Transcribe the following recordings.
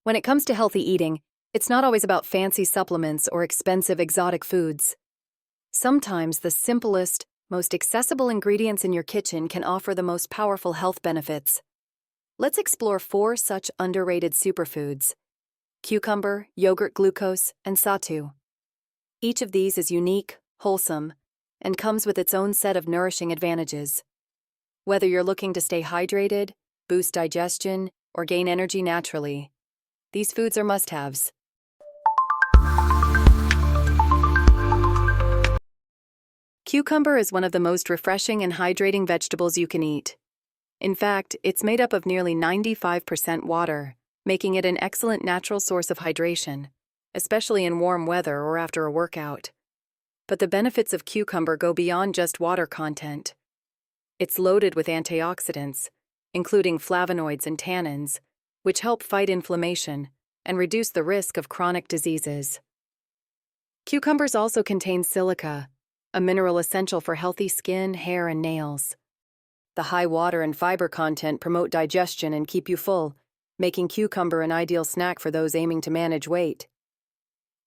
When it comes to healthy eating, it's not always about fancy supplements or expensive exotic foods. Sometimes the simplest, most accessible ingredients in your kitchen can offer the most powerful health benefits. Let's explore 4 such underrated superfoods: cucumber, yogurt glucose, and sattu. Each of these is unique, wholesome, and comes with its own set of nourishing advantages. Whether you're looking to stay hydrated, boost digestion, or gain energy naturally, these foods are must-haves. Cucumber is one of the most refreshing and hydrating vegetables you can eat. In fact, it's made up of nearly 95% water, making it an excellent natural source of hydration, especially in warm weather or after a workout. But the benefits of cucumber go beyond just water content. It's loaded with antioxidants, including flavonoids and tannins, which help fight inflammation and reduce the risk of chronic diseases. Cucumbers also contain silica, a mineral essential for healthy skin, hair, and nails. The high water and fiber content promote digestion and keep you full, making cucumber an ideal snack for those aiming to manage weight.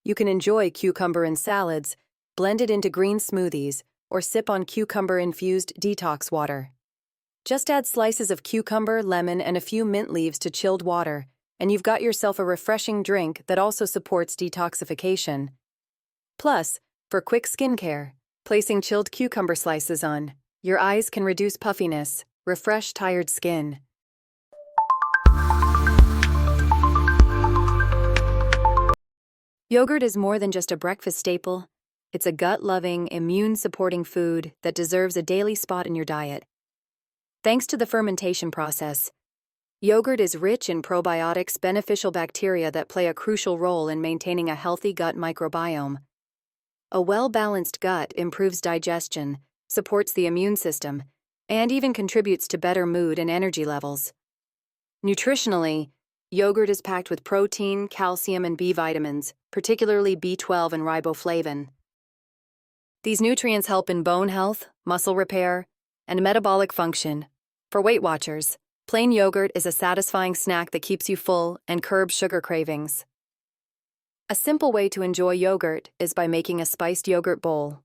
You can enjoy cucumber in salads, blend it into green smoothies, or sip on cucumber-infused detox water. Just add slices of cucumber, lemon, and a few mint leaves to chilled water, and you've got yourself a refreshing drink that also supports detoxification. Plus, for quick skincare, placing chilled cucumber slices on your eyes can reduce puffiness, refresh tired skin. Yogurt is more than just a breakfast staple. It's a gut-loving, immune-supporting food that deserves a daily spot in your diet. Thanks to the fermentation process, yogurt is rich in probiotics, beneficial bacteria that play a crucial role in maintaining a healthy gut microbiome. A well-balanced gut improves digestion, supports the immune system, and even contributes to better mood and energy levels. Nutritionally, yogurt is packed with protein, calcium, and B vitamins, particularly B12 and riboflavin. These nutrients help in bone health, muscle repair, and metabolic function. For Weight Watchers, plain yogurt is a satisfying snack that keeps you full and curbs sugar cravings. A simple way to enjoy yogurt is by making a spiced yogurt bowl.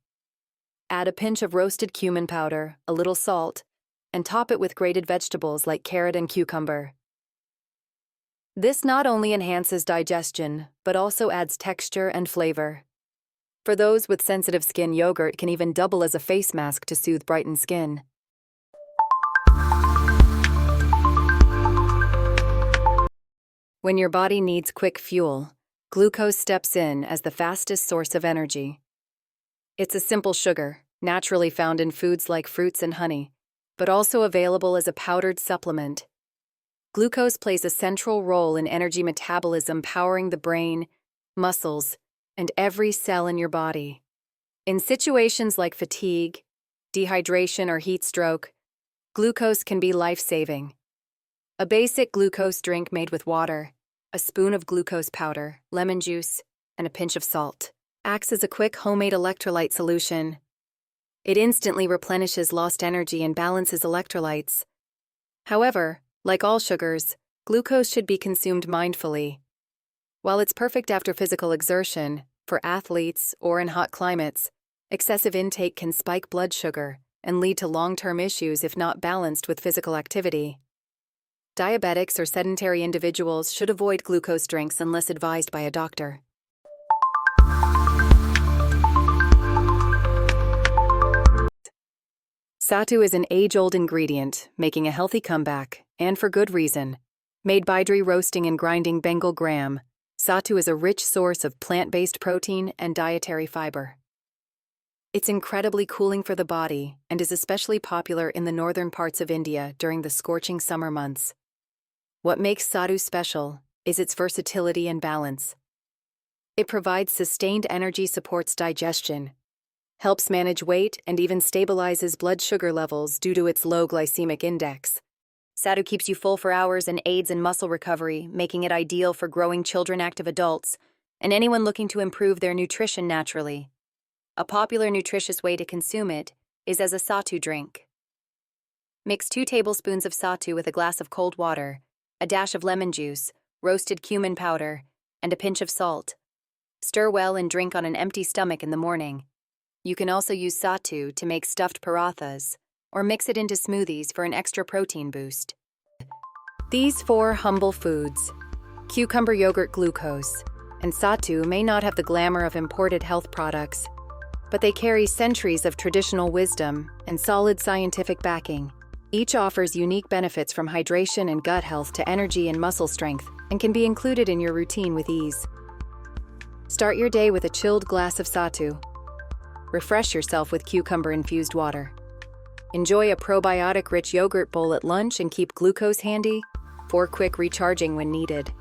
Add a pinch of roasted cumin powder, a little salt, and top it with grated vegetables like carrot and cucumber. This not only enhances digestion, but also adds texture and flavor. For those with sensitive skin, yogurt can even double as a face mask to soothe brightened skin. When your body needs quick fuel, glucose steps in as the fastest source of energy. It's a simple sugar, naturally found in foods like fruits and honey, but also available as a powdered supplement. Glucose plays a central role in energy metabolism, powering the brain, muscles, and every cell in your body. In situations like fatigue, dehydration, or heat stroke, glucose can be life-saving. A basic glucose drink made with water, a spoon of glucose powder, lemon juice, and a pinch of salt acts as a quick homemade electrolyte solution. It instantly replenishes lost energy and balances electrolytes. However, like all sugars, glucose should be consumed mindfully. While it's perfect after physical exertion, for athletes or in hot climates, excessive intake can spike blood sugar and lead to long-term issues if not balanced with physical activity. Diabetics or sedentary individuals should avoid glucose drinks unless advised by a doctor. Sattu is an age-old ingredient, making a healthy comeback, and for good reason. Made by roasting and grinding Bengal gram, sattu is a rich source of plant-based protein and dietary fiber. It's incredibly cooling for the body and is especially popular in the northern parts of India during the scorching summer months. What makes sattu special is its versatility and balance. It provides sustained energy, supports digestion, helps manage weight, and even stabilizes blood sugar levels due to its low glycemic index. Sattu keeps you full for hours and aids in muscle recovery, making it ideal for growing children, active adults, and anyone looking to improve their nutrition naturally. A popular nutritious way to consume it is as a sattu drink. Mix 2 tablespoons of sattu with a glass of cold water, a dash of lemon juice, roasted cumin powder, and a pinch of salt. Stir well and drink on an empty stomach in the morning. You can also use Sattu to make stuffed parathas, or mix it into smoothies for an extra protein boost. These 4 humble foods, cucumber yogurt glucose, and Sattu, may not have the glamour of imported health products, but they carry centuries of traditional wisdom and solid scientific backing. Each offers unique benefits from hydration and gut health to energy and muscle strength, and can be included in your routine with ease. Start your day with a chilled glass of Sattu. Refresh yourself with cucumber-infused water. Enjoy a probiotic-rich yogurt bowl at lunch and keep glucose handy for quick recharging when needed.